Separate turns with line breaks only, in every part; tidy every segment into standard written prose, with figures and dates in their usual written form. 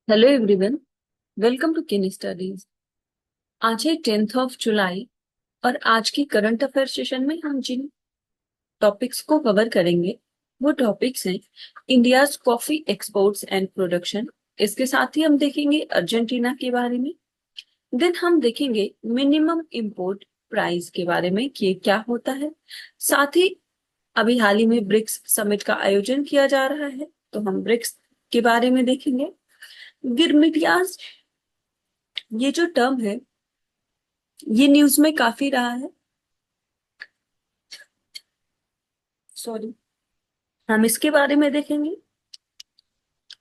Hello everyone, welcome to किन studies. आज है 10 जुलाई और आज की करंट अफेयर सेशन में हम जिन टॉपिक्स को कवर करेंगे वो टॉपिक्स हैं India's coffee exports and production. इसके साथ ही हम देखेंगे अर्जेंटीना के बारे में। देन हम देखेंगे मिनिमम इंपोर्ट प्राइस के बारे में कि ये क्या होता है। साथ ही अभी हाल ही में ब्रिक्स समिट का आयोजन किया जा रहा है, तो हम ब्रिक्स के बारे में देखेंगे। गिरमिटियाज, ये जो टर्म है ये न्यूज में काफी रहा है। सॉरी, हम इसके बारे में देखेंगे।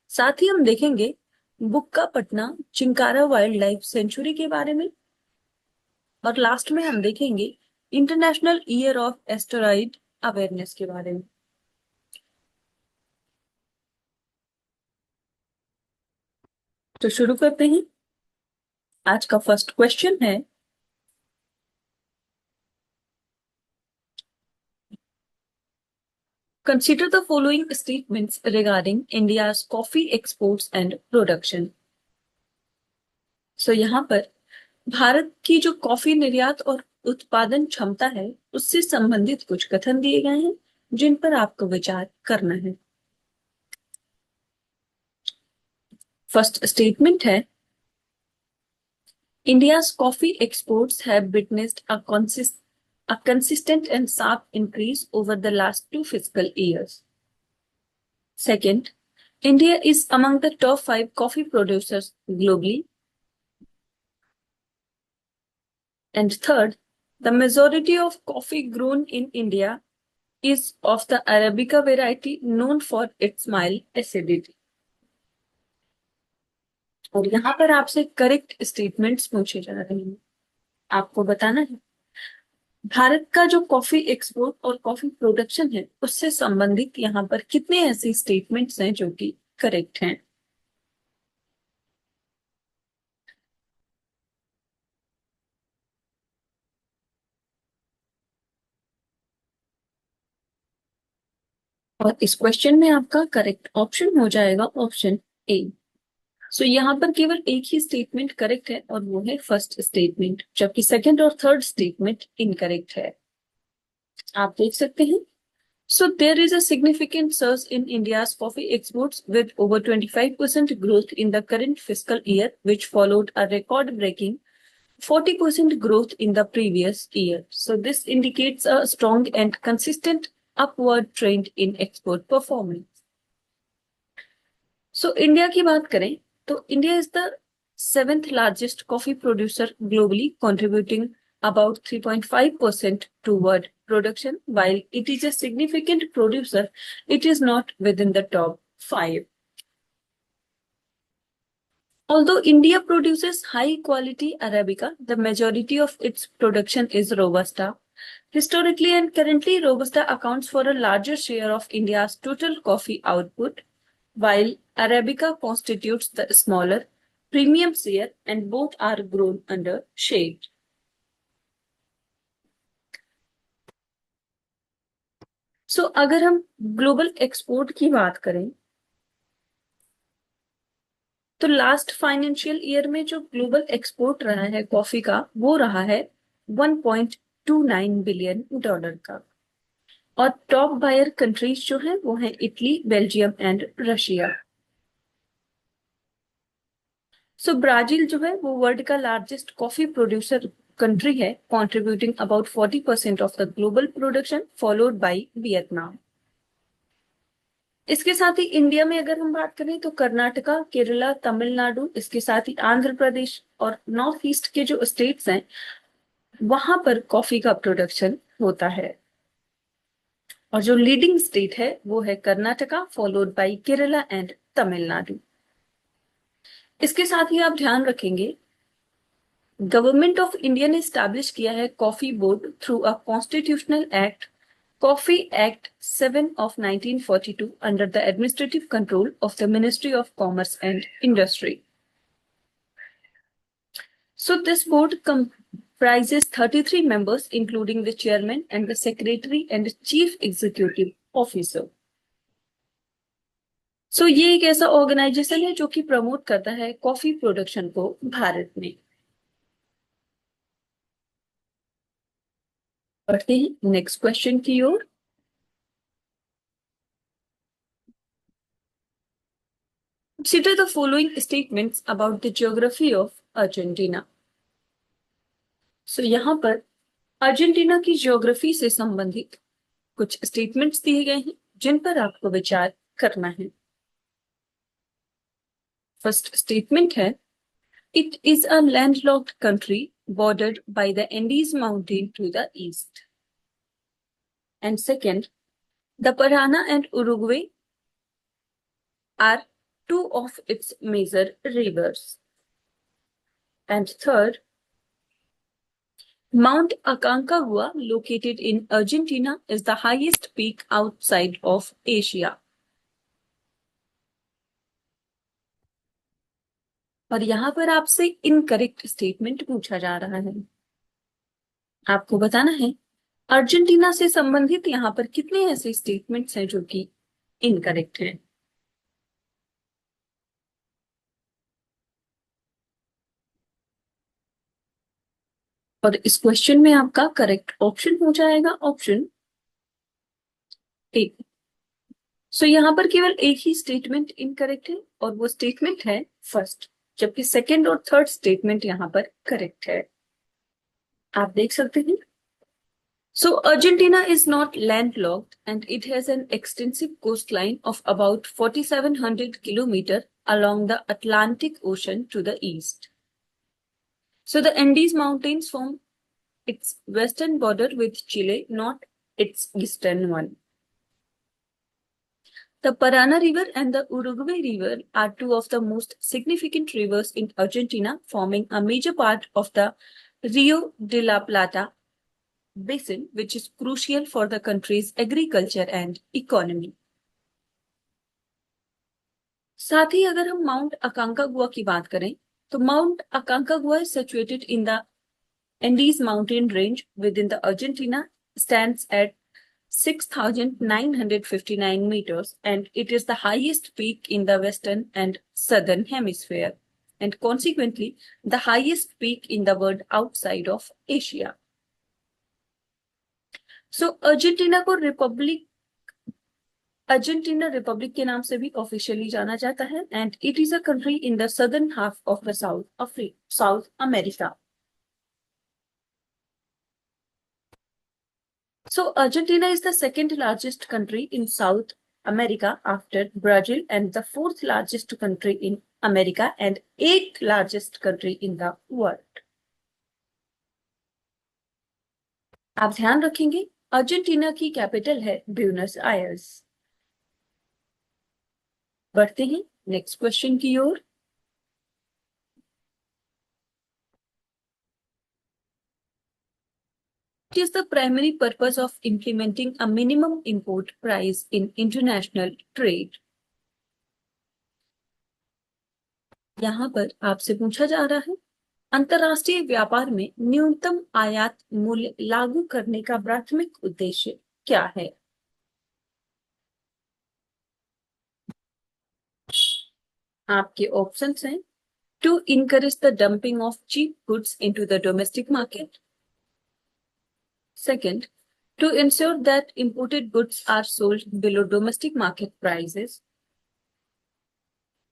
साथ ही हम देखेंगे Bukkapatna Chinkara wildlife sanctuary के बारे में। और लास्ट में हम देखेंगे International Year of Asteroid Awareness के बारे में। तो शुरू करते हैं। आज का फर्स्ट क्वेश्चन है, consider the following statements regarding India's coffee exports and production. So यहाँ पर भारत की जो कॉफी निर्यात और उत्पादन क्षमता है उससे संबंधित कुछ कथन दिए गए हैं जिन पर आपको विचार करना है। फर्स्ट स्टेटमेंट है, India's coffee exports have witnessed a consistent and sharp increase over the last two fiscal years. Second, India is among the top 5 coffee producers globally. And third, the majority of coffee grown in India is of the Arabica variety known for its mild acidity. और यहाँ पर आपसे correct statements पूछे जा रहे हैं, आपको बताना है भारत का जो कॉफी एक्सपोर्ट और कॉफी प्रोडक्शन है उससे संबंधित यहाँ पर कितने ऐसे स्टेटमेंट्स हैं जो कि करेक्ट हैं। और इस क्वेश्चन में आपका करेक्ट ऑप्शन हो जाएगा ऑप्शन ए। सो यहाँ पर केवल एक ही स्टेटमेंट करेक्ट है और वो है फर्स्ट स्टेटमेंट, जबकि सेकंड और थर्ड स्टेटमेंट इनकरेक्ट है। आप देख सकते हैं। So there is a significant surge in India's coffee exports with over 25% growth in the current fiscal year, which followed a record-breaking 40% growth in the previous year. So this indicates a strong and consistent upward trend in export performance. So India की बात करें तो India is the seventh largest coffee producer globally, contributing about 3.5% toward production. While it is a significant producer, it is not within the top 5. Although India produces high quality Arabica, the majority of its production is Robusta. Historically and currently, Robusta accounts for a larger share of India's total coffee output, while Arabica constitutes the smaller, premium share, and both are grown under shade. सो अगर हम global export की बात करें तो last financial year में जो global export रहा है कॉफी का वो रहा है 1.29 बिलियन डॉलर का। और टॉप बायर कंट्रीज जो है वो है Italy, Belgium and Russia. So Brazil जो है वो वर्ल्ड का लार्जेस्ट कॉफी प्रोड्यूसर कंट्री है, contributing about 40% of the global production, followed by Vietnam. इसके साथ ही इंडिया में अगर हम बात करें तो कर्नाटका, केरला, तमिलनाडु, इसके साथ ही आंध्र प्रदेश और नॉर्थ ईस्ट के जो स्टेट्स हैं वहां पर कॉफी का प्रोडक्शन होता है। और जो लीडिंग स्टेट है वो है Karnataka, followed by Kerala and Tamil Nadu. इसके साथ ही आप ध्यान रखेंगे गवर्नमेंट ऑफ इंडिया ने स्टैब्लिश किया है coffee board through a constitutional act, Coffee Act 7 of 1942, under the administrative control of the Ministry of Commerce and Industry. So this board comprises 33 members, including the chairman and the secretary and the chief executive officer. ये एक ऐसा organisation है जो कि promote करता है coffee production को भारत में। बढ़ते हैं नेक्स्ट क्वेश्चन की ओर। Consider the following statements about the geography of Argentina. यहाँ पर अर्जेंटीना की ज्योग्राफी से संबंधित कुछ स्टेटमेंट्स दिए गए हैं जिन पर आपको विचार करना है। फर्स्ट स्टेटमेंट है, it is a landlocked country bordered by the Andes mountain to the east. And second, the Parana and Uruguay are two of its major rivers. And third, Mount Aconcagua, located in Argentina, is the highest peak outside of Asia. और यहाँ पर आपसे incorrect statement पूछा जा रहा है। आपको बताना है अर्जेंटीना से संबंधित यहाँ पर कितने ऐसे स्टेटमेंट्स हैं जो कि इनकरेक्ट हैं। और इस क्वेश्चन में आपका करेक्ट ऑप्शन हो जाएगा ऑप्शन ए। यहाँ पर केवल एक ही स्टेटमेंट इनकरेक्ट है और वो स्टेटमेंट है फर्स्ट, जबकि सेकंड और थर्ड स्टेटमेंट यहाँ पर करेक्ट है। आप देख सकते हैं। Argentina is not landlocked and it has an extensive coastline of about 4,700 kilometers along the Atlantic Ocean to the east. The Andes Mountains form its western border with Chile, not its eastern one. The Parana River and the Uruguay River are two of the most significant rivers in Argentina, forming a major part of the Rio de la Plata basin, which is crucial for the country's agriculture and economy. साथ ही अगर हम mount अकांकागुआ की बात करें तो mount अकांकागुआ is situated in the Andes mountain range within the Argentina, stands at 6,959 meters and it is the highest peak in the western and southern hemisphere and consequently the highest peak in the world outside of Asia. Argentina को Argentina Republic के नाम से भी officially जाना जाता है and it is a country in the southern half of the south America. Argentina is the second largest country in South America after Brazil and the fourth largest country in America and eighth largest country in the world. आप ध्यान रखेंगे Argentina की capital है Buenos Aires. बढ़ते हैं next question की ओर। What is the primary purpose of implementing a minimum import price in international trade? यहाँ पर आपसे पूछा जा रहा है अंतरराष्ट्रीय व्यापार में न्यूनतम आयात मूल्य लागू करने का प्राथमिक उद्देश्य क्या है। आपके ऑप्शंस हैं to encourage the dumping of cheap goods into the domestic market, second to ensure that imported goods are sold below domestic market prices,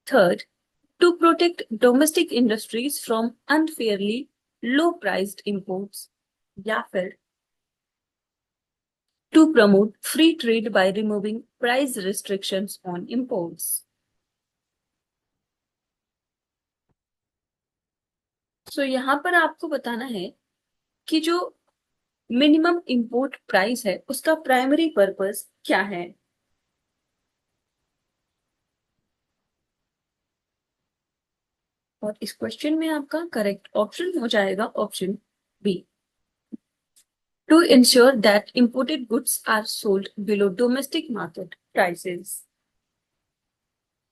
third to protect domestic industries from unfairly low priced imports, या फिर to promote free trade by removing price restrictions on imports. यहाँ पर आपको बताना है कि जो minimum import price है उसका प्राइमरी पर्पस क्या है। और इस क्वेश्चन में आपका करेक्ट ऑप्शन हो जाएगा option B, to ensure that imported goods are sold below domestic market prices.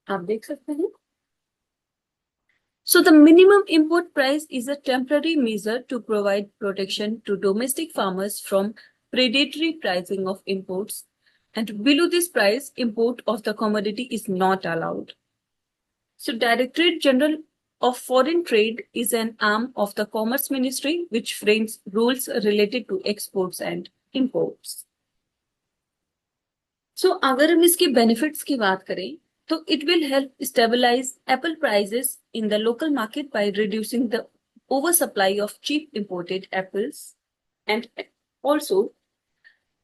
आप देख सकते हैं। The minimum import price is a temporary measure to provide protection to domestic farmers from predatory pricing of imports and below this price, import of the commodity is not allowed. So Directorate General of Foreign Trade is an arm of the Commerce Ministry which frames rules related to exports and imports. So अगर हम इसके benefits की बात करें तो it will help stabilize apple prices in the local market by reducing the oversupply of cheap imported apples, and also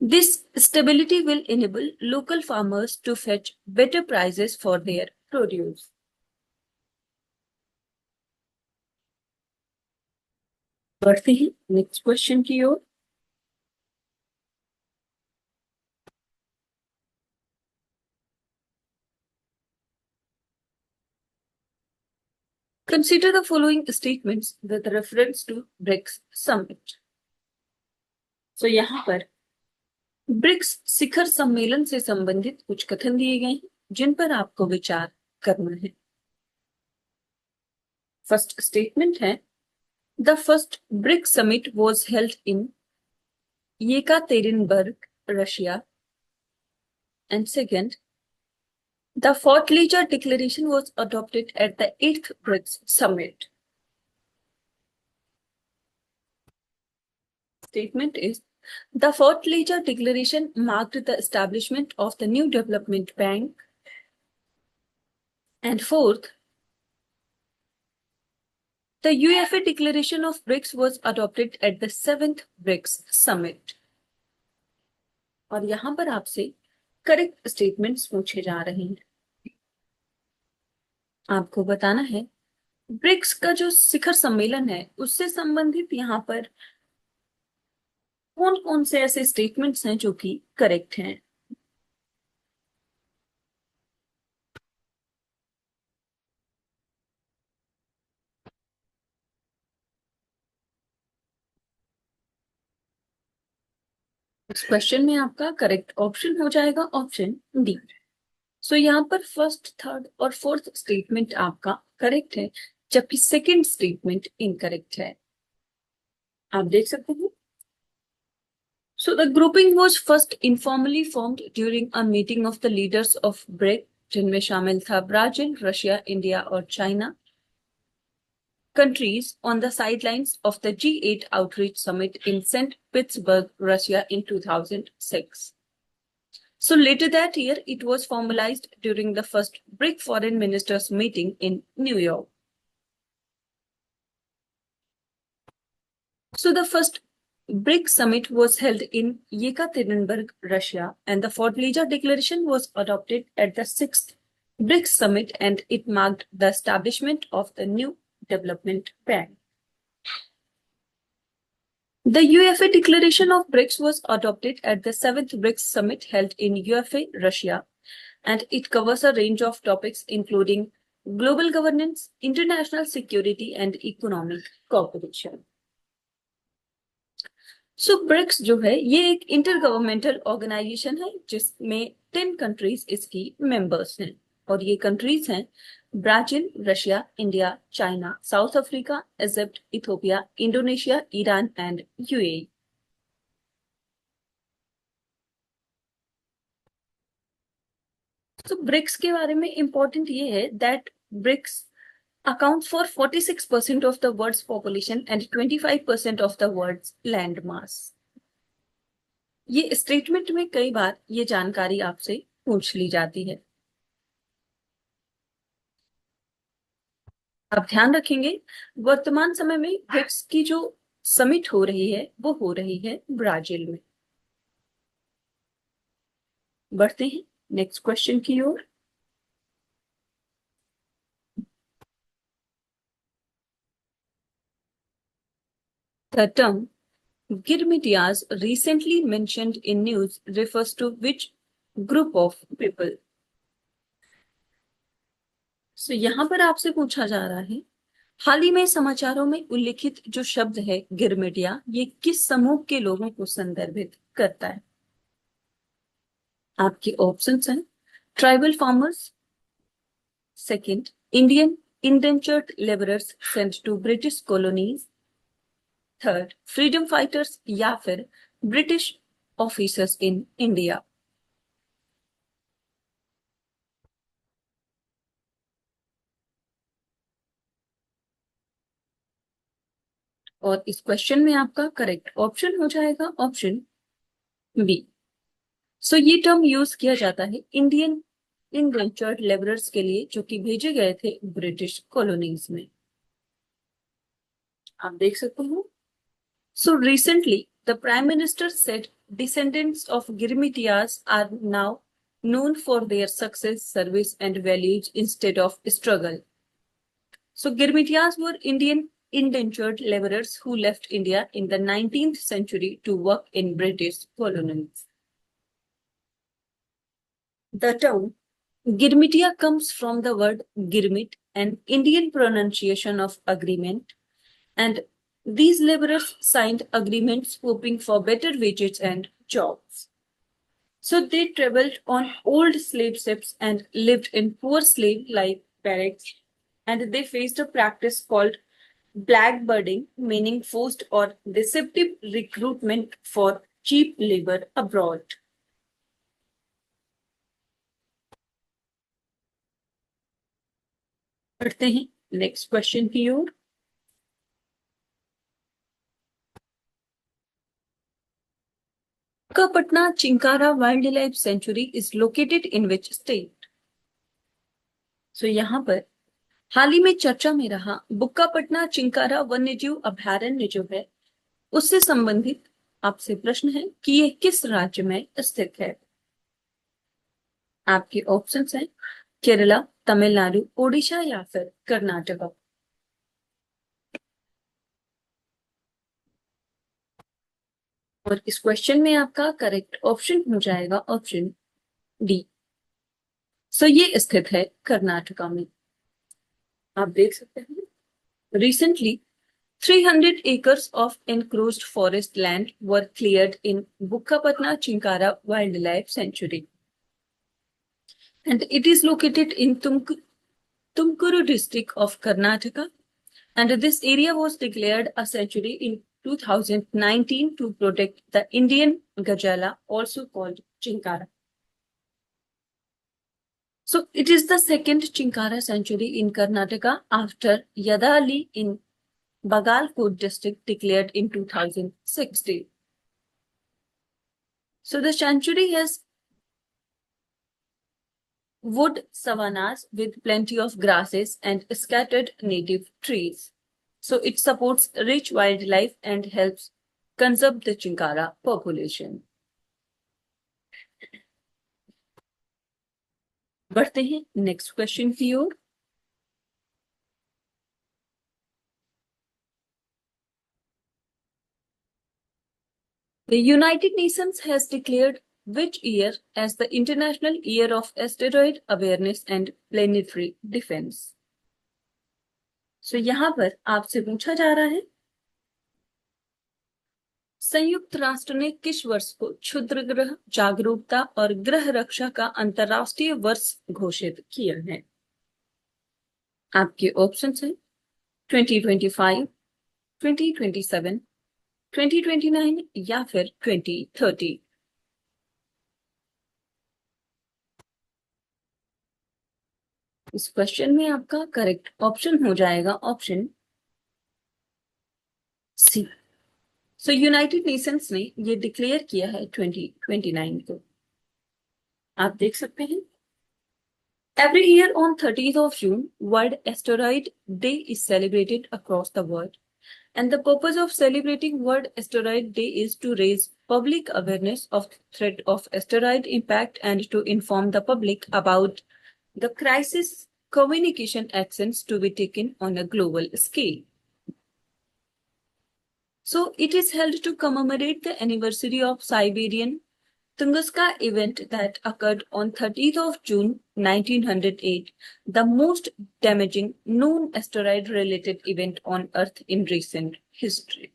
this stability will enable local farmers to fetch better prices for their produce. बढ़ते हैं next question की ओर। Consider the following statements with reference to BRICS summit. So यहाँ पर BRICS शिखर सम्मेलन से संबंधित कुछ कथन दिए गए हैं जिन पर आपको विचार करना है। फर्स्ट स्टेटमेंट है, the first BRICS summit was held in Yekaterinburg, Russia, and second, the Fort Lager Declaration was adopted at the 8th BRICS Summit. Statement is, the Fort Lager Declaration marked the establishment of the new development bank. And fourth, the UFA Declaration of BRICS was adopted at the 7th BRICS Summit. और यहां पर आपसे correct statements पूछे जा रहे हैं। आपको बताना है ब्रिक्स का जो शिखर सम्मेलन है उससे संबंधित यहाँ पर कौन कौन से ऐसे स्टेटमेंट्स हैं जो कि करेक्ट हैं। इस क्वेश्चन में आपका करेक्ट ऑप्शन हो जाएगा ऑप्शन डी। सो यहाँ पर फर्स्ट, थर्ड और फोर्थ स्टेटमेंट आपका करेक्ट है जबकि सेकंड स्टेटमेंट इनकरेक्ट है। आप देख सकते हैं। So the grouping was first informally formed during a meeting of the leaders of BRIC जिनमें शामिल था ब्राजील, रशिया, इंडिया और China countries on the sidelines of the G8 Outreach Summit in St. Petersburg, Russia in 2006. So later that year, it was formalized during the first BRIC foreign ministers meeting in New York. So the first BRIC summit was held in Yekaterinburg, Russia, and the Fort Lager Declaration was adopted at the 6th BRIC summit, and it marked the establishment of the new development bank. The UFA Declaration of BRICS was adopted at the 7th BRICS summit held in UFA, Russia, and it covers a range of topics including global governance, international security, and economic cooperation. So BRICS जो है ये एक inter governmental organisation है जिसमें 10 countries इसकी members हैं और ये कंट्रीज हैं Brazil, Russia, India, China, south Africa, Egypt, Ethiopia, Indonesia, Iran and UAE. तो ब्रिक्स के बारे में इंपॉर्टेंट ये है that BRICS accounts for 46% of the world's population and 25% of the world's land mass. ये स्टेटमेंट में कई बार ये जानकारी आपसे पूछ ली जाती है। आप ध्यान रखेंगे वर्तमान समय में ब्रिक्स की जो समिट हो रही है वो हो रही है ब्राजील में। बढ़ते हैं नेक्स्ट क्वेश्चन की ओर। The term Girmitias recently mentioned in news refers to which group of people? So यहाँ पर आपसे पूछा जा रहा है हाल ही में समाचारों में उल्लिखित जो शब्द है गिरमिटिया ये किस समूह के लोगों को संदर्भित करता है। आपके ऑप्शंस हैं tribal farmers, second Indian indentured labourers sent to British colonies, third freedom fighters या फिर ब्रिटिश ऑफिसर्स इन इंडिया। और इस क्वेश्चन में आपका करेक्ट ऑप्शन हो जाएगा ऑप्शन बी। सो ये टर्म यूज किया जाता है इंडियन इनडेंचर्ड लेबरर्स के लिए जो कि भेजे गए थे ब्रिटिश कॉलोनीज में। आप देख सकते हो। So recently the prime minister said descendants of Girmitias are now known for their success, service, and values instead of struggle. So Girmitias were Indian indentured laborers who left India in the 19th century to work in British colonies. The term Girmitia comes from the word Girmit, an Indian pronunciation of agreement, and these laborers signed agreements hoping for better wages and jobs. So they traveled on old slave ships and lived in poor slave-like barracks, and they faced a practice called blackbirding, meaning forced or deceptive recruitment for cheap labor abroad. बढ़ते हैं next question की ओर। Bukkapatna Chinkara Wildlife Sanctuary is located in which state? So यहाँ पर हाल ही में चर्चा में रहा बुक्कापटना चिंकारा वन्यजीव अभयारण्य जो है उससे संबंधित आपसे प्रश्न है कि यह किस राज्य में स्थित है। आपके ऑप्शंस हैं केरला, तमिलनाडु, ओडिशा या फिर कर्नाटका। और इस क्वेश्चन में आपका करेक्ट ऑप्शन हो जाएगा ऑप्शन डी। सो ये स्थित है कर्नाटका में। आप देख सकते हैं recently 300 acres of enclosed forest land were cleared in Bukkapatna Chinkara Wildlife Sanctuary, and it is located in Tumkuru district of Karnataka, and this area was declared a sanctuary in 2019 to protect the Indian gazelle, also called Chinkara. So it is the second Chinkara sanctuary in Karnataka after Yadali in Bagalkot district declared in 2016. So the sanctuary has wood savannas with plenty of grasses and scattered native trees. So it supports rich wildlife and helps conserve the Chinkara population. बढ़ते हैं next question की ओर। The United Nations has declared which year as the International Year of Asteroid Awareness and Planetary Defense? So यहाँ पर आपसे पूछा जा रहा है संयुक्त राष्ट्र ने किस वर्ष को क्षुद्र ग्रह जागरूकता और ग्रह रक्षा का अंतरराष्ट्रीय वर्ष घोषित किया है। आपके ऑप्शंस हैं 2025, 2027, 2029 या फिर 2030। इस क्वेश्चन में आपका करेक्ट ऑप्शन हो जाएगा ऑप्शन सी। सो यूनाइटेड नेशंस ने ये डिक्लेयर किया है 2029 को। आप देख सकते हैं every year on 30th of June, World Asteroid Day is celebrated across the world. And the purpose of celebrating World Asteroid Day is to raise public awareness of threat of asteroid impact and to inform the public about the crisis communication actions to be taken on a global scale. So it is held to commemorate the anniversary of Siberian Tunguska event that occurred on 30th of June 1908, the most damaging known asteroid-related event on Earth in recent history.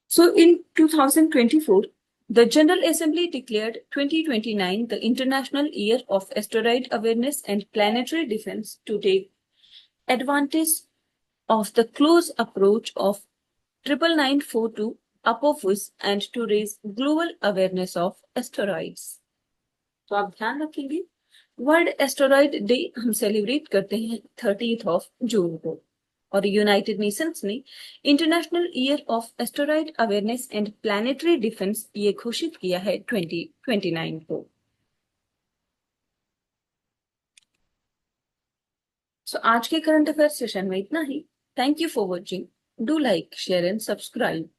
So in 2024, the General Assembly declared 2029 the International Year of Asteroid Awareness and Planetary Defense to take advantage of the close approach of 99942 Apophis and to raise global awareness of asteroids. तो आप ध्यान रखेंगे world asteroid day हम celebrate करते हैं 30th of June को। और United Nations ने international Year of asteroid awareness and planetary defence ये घोषित किया है 2029 को। सो आज के करंट अफेयर सेशन में इतना ही। Thank you for watching. Do like, share and subscribe.